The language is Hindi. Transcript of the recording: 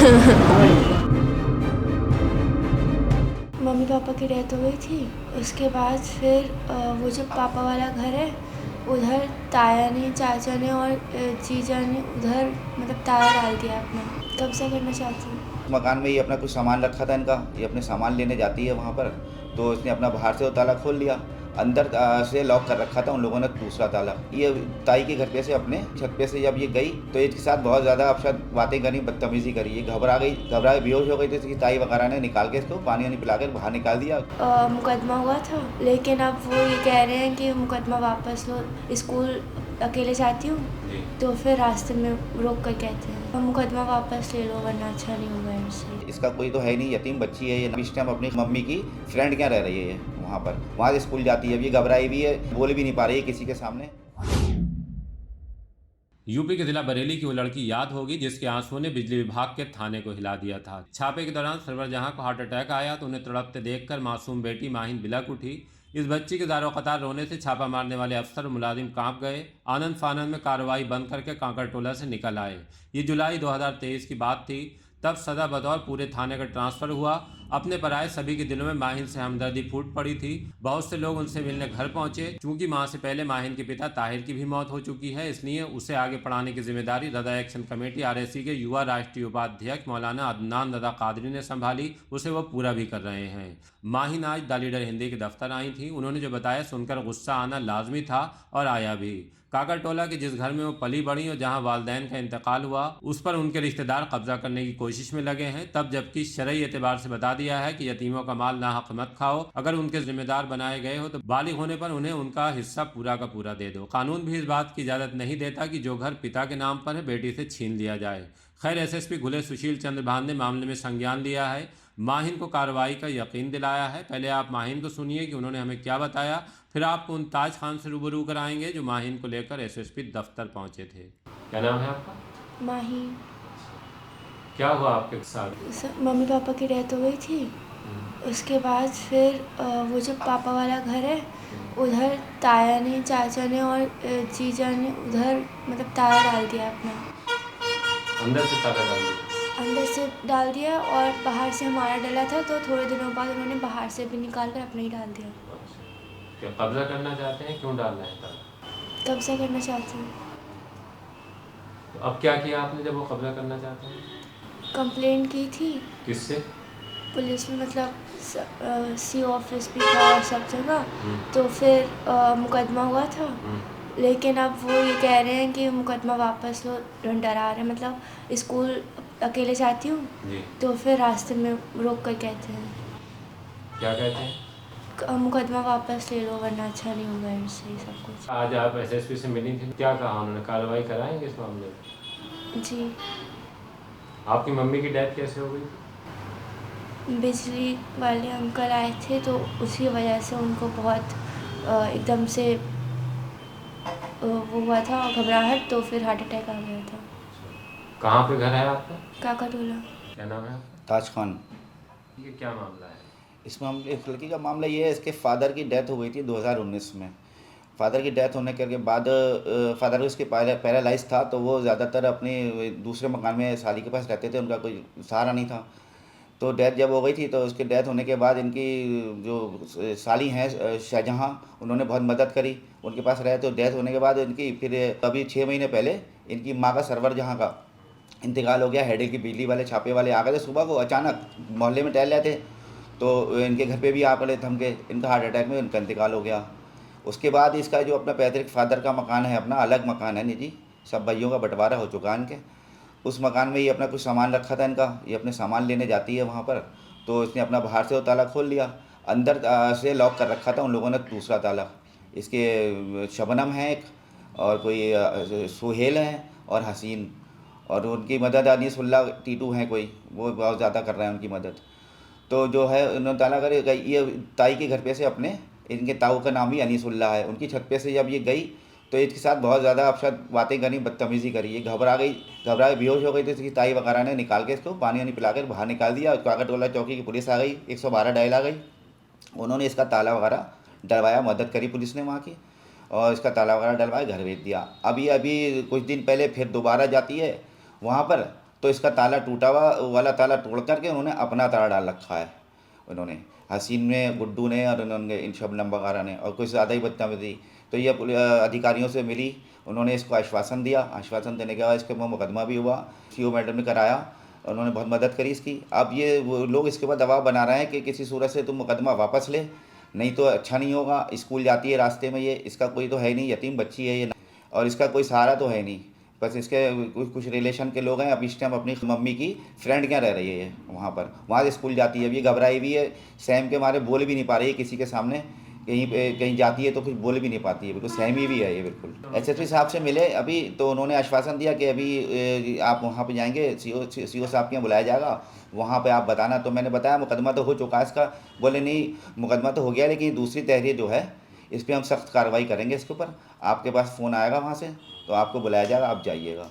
मम्मी पापा की डेथ हो गई थी। उसके बाद फिर वो जो पापा वाला घर है उधर ताया ने, चाचा ने और जीजा ने उधर मतलब ताला डाल दिया अपना। कब्जा करना चाहती हूँ। मकान में ये अपना कुछ सामान रखा था इनका, ये अपने सामान लेने जाती है वहाँ पर, तो इसने अपना बाहर से वो ताला खोल लिया, अंदर से लॉक कर रखा था उन लोगों ने दूसरा ताला। ये ताई के घर पे से अपने छत पे से जब ये गई तो इसके साथ बहुत ज़्यादा अपशब्द बातें करी, बदतमीजी करी। ये घबरा गई, बेहोश हो गई, तो इसकी ताई वगैरह ने निकाल के इसको पानी वानी पिला कर बाहर निकाल दिया। मुकदमा हुआ था, लेकिन अब वो ये कह रहे हैं कि मुकदमा वापस लो, स्कूल अकेले जाती हूँ तो फिर रास्ते में रोक कर कहते हैं मुकदमा वापस ले लो वरना अच्छा नहीं होगा इनसे। इसका कोई तो है नहीं, यतीम बच्ची है ये। इस टाइम अपनी मम्मी की फ्रेंड क्या रह रही है ये वहाँ पर, वहाँ से स्कूल जाती है। अब ये घबराई भी है, बोल भी नहीं पा रही है किसी के सामने। यूपी के जिला बरेली की वो लड़की याद होगी जिसके आंसुओं ने बिजली विभाग के थाने को हिला दिया था। छापे के दौरान सरवर जहां को हार्ट अटैक आया तो उन्हें तड़पते देखकर मासूम बेटी माहिन बिलक उठी। इस बच्ची के दारो कतार रोने से छापा मारने वाले अफसर मुलाजिम कांप गए। आनंद फानंद में कार्रवाई बंद करके कांकड़ टोला से निकल आए। ये जुलाई 2023 की बात थी। तब सदा बतौर पूरे थाने का ट्रांसफर हुआ। अपने पर आए सभी के दिलों में माहिन से हमदर्दी फूट पड़ी थी। बहुत से लोग उनसे मिलने घर पहुंचे। चूंकि मां से पहले माहिन के पिता ताहिर की भी मौत हो चुकी है, इसलिए उसे आगे पढ़ाने की जिम्मेदारी रदा एक्शन कमेटी आरएसी के युवा राष्ट्रीय उपाध्यक्ष मौलाना अदनान रदा कादरी ने संभाली। उसे वो पूरा भी कर रहे हैं। माहिन आज द लीडर हिंदी के दफ्तर आई थी। उन्होंने जो बताया सुनकर गुस्सा आना लाजमी था और आया भी। काकड़ टोला के जिस घर में वो पली बढ़ी और जहां वालदैन का इंतकाल हुआ उस पर उनके रिश्तेदार कब्जा करने की कोशिश में लगे हैं। तब जबकि शरई एतबार से बता दिया है कि यतीमों का माल नाहक मत खाओ, अगर उनके जिम्मेदार बनाए गए हो तो बालिग होने पर उन्हें उनका हिस्सा पूरा का पूरा दे दो। कानून भी इस बात की इजाजत नहीं देता कि जो घर पिता के नाम पर है बेटी से छीन लिया जाए। खैर एसएसपी घुले सुशील चंद्र भान ने मामले में संज्ञान लिया है। माहिन को कार्रवाई का यकीन दिलाया है। पहले आप माहिन को सुनिए कि उन्होंने हमें क्या बताया, फिर आपको उन ताज खान से रूबरू कराएंगे जो माहिन को लेकर एसएसपी दफ्तर पहुंचे थे। क्या नाम है आपका? माहिन। क्या हुआ आपके साथ? मम्मी पापा की डेथ हो गई थी। उसके बाद फिर वो जो पापा वाला घर है उधर ताया ने, चाचा ने और जीजा ने उधर मतलब ताला डाल दिया अपना। अंदर से ताला डाल दिया? अंदर से डाल दिया और बाहर से हमारा डला था तो थोड़े दिनों बाद उन्होंने बाहर से भी निकाल कर अपना ही डाल दिया। क्या कब्जा करना चाहते हैं? क्यों डालना है ताला? कब्जा करना चाहती हूँ। तो अब क्या किया आपने जब वो कब्जा करना चाहते हैं? कंप्लेंट की थी किससे? पुलिस में, मतलब सी ऑफिस भी था और सब जगह। तो फिर मुकदमा हुआ था, लेकिन अब वो ये कह रहे हैं कि मुकदमा वापस लो, डरा रहे हैं। मतलब स्कूल अकेले जाती हूँ तो फिर रास्ते में रोक कर कहते हैं क्या कहते हैं? मुकदमा वापस ले लो वरना अच्छा नहीं होगा इनसे सब कुछ। आज आप एसएसपी से मिली थी, क्या कहा उन्होंने? कार्रवाई कराएंगे इस मामले में? जी। आपकी मम्मी की डेथ कैसे हो गई? बिजली वाले अंकल आए थे तो उसी वजह से उनको बहुत एकदम से वो हुआ था घबराहट, तो फिर हार्ट अटैक आ गया था। कहाँ पे घर है आपका? काका टोला। क्या नाम है आपका? ताज खान। ये क्या मामला है? इस मामले, इस लड़की का मामला ये है, इसके फादर की डेथ हो गई थी 2019 में। फादर की डेथ होने के बाद फादर उसके पैरालाइज था, तो वो ज़्यादातर अपने दूसरे मकान में साली के पास रहते थे, उनका कोई सहारा नहीं था। तो डेथ जब हो गई थी तो उसके डेथ होने के बाद इनकी जो साली हैं शाहजहाँ, उन्होंने बहुत मदद करी, उनके पास रहे। तो डेथ होने के बाद इनकी फिर अभी 6 महीने पहले इनकी माँ का सरवर जहाँ का इंतकाल हो गया। हेडे की बिजली वाले छापे वाले आ गए थे सुबह को, अचानक मोहल्ले में टहल रहे थे तो इनके घर पे भी आ पड़े थम के, इनका हार्ट अटैक में इनका इंतकाल हो गया। उसके बाद इसका जो अपना पैतृक फादर का मकान है, अपना अलग मकान है निजी, सब भाइयों का बंटवारा हो चुका है इनके। उस मकान में ये अपना कुछ सामान रखा था इनका, ये अपने सामान लेने जाती है वहाँ पर, तो इसने अपना बाहर से वो ताला खोल लिया, अंदर से लॉक कर रखा था उन लोगों ने दूसरा ताला। इसके शबनम है एक, और कोई सुहेल है और हसीन, और उनकी मदद अनीसुल्ला टीटू हैं कोई, वो बहुत ज़्यादा कर रहे हैं उनकी मदद। तो जो है उन्होंने ताला कर ये ताई के घर पे से अपने, इनके ताऊ का नाम भी अनीसुल्ला है, उनकी छत पे से जब ये गई तो इसके साथ बहुत ज़्यादा अपशब्द बातें करी, बदतमीजी करी। ये घबरा गई, बेहोश हो गई, तो इसकी ताई वगैरह ने निकाल के इसको पानी वानी पिला कर बाहर निकाल दिया। काकड़ टोला चौकी की पुलिस आ गई, 112 डायल आ गई, उन्होंने इसका ताला वगैरह डलवाया, मदद करी पुलिस ने वहाँ की, और इसका ताला वगैरह डलवाया, घर भेज दिया। अभी कुछ दिन पहले फिर दोबारा जाती है वहाँ पर, तो इसका ताला टूटा हुआ वाला ताला तोड़ करके उन्होंने अपना ताला डाल रखा है। उन्होंने हसीन ने, गुड्डू ने और उन्होंने इन शबनम वगैरह ने, और कुछ ज़्यादा ही बदतमीजी। तो ये अधिकारियों से मिली, उन्होंने इसको आश्वासन दिया। आश्वासन देने के बाद इसके ऊपर मुकदमा भी हुआ, सीओ मैडम ने कराया, उन्होंने बहुत मदद करी इसकी। अब ये वो लोग इसके ऊपर दबाव बना रहे हैं कि किसी सूरत से तुम मुकदमा वापस ले, नहीं तो अच्छा नहीं होगा। स्कूल जाती है रास्ते में, ये इसका कोई तो है नहीं, यतीम बच्ची है ये, और इसका कोई सहारा तो है नहीं। बस इसके कुछ रिलेशन के लोग हैं। अब इस टाइम अपनी मम्मी की फ्रेंड क्या रह रही है ये वहाँ पर, वहाँ से स्कूल जाती है। अब ये घबराई भी है, सहम के मारे बोल भी नहीं पा रही है किसी के सामने। कहीं पे कहीं जाती है तो कुछ बोल भी नहीं पाती है, बिल्कुल सहमी भी है ये बिल्कुल। एसएसपी साहब से मिले अभी, तो उन्होंने आश्वासन दिया कि अभी आप वहाँ पे जाएंगे, सीओ साहब के यहाँ बुलाया जाएगा, वहाँ पे आप बताना। तो मैंने बताया मुकदमा तो हो चुका है इसका। बोले नहीं मुकदमा तो हो गया, लेकिन दूसरी तहरीर जो है इस पर हम सख्त कार्रवाई करेंगे। इसके ऊपर आपके पास फ़ोन आएगा वहाँ से, तो आपको बुलाया जाएगा, आप जाइएगा।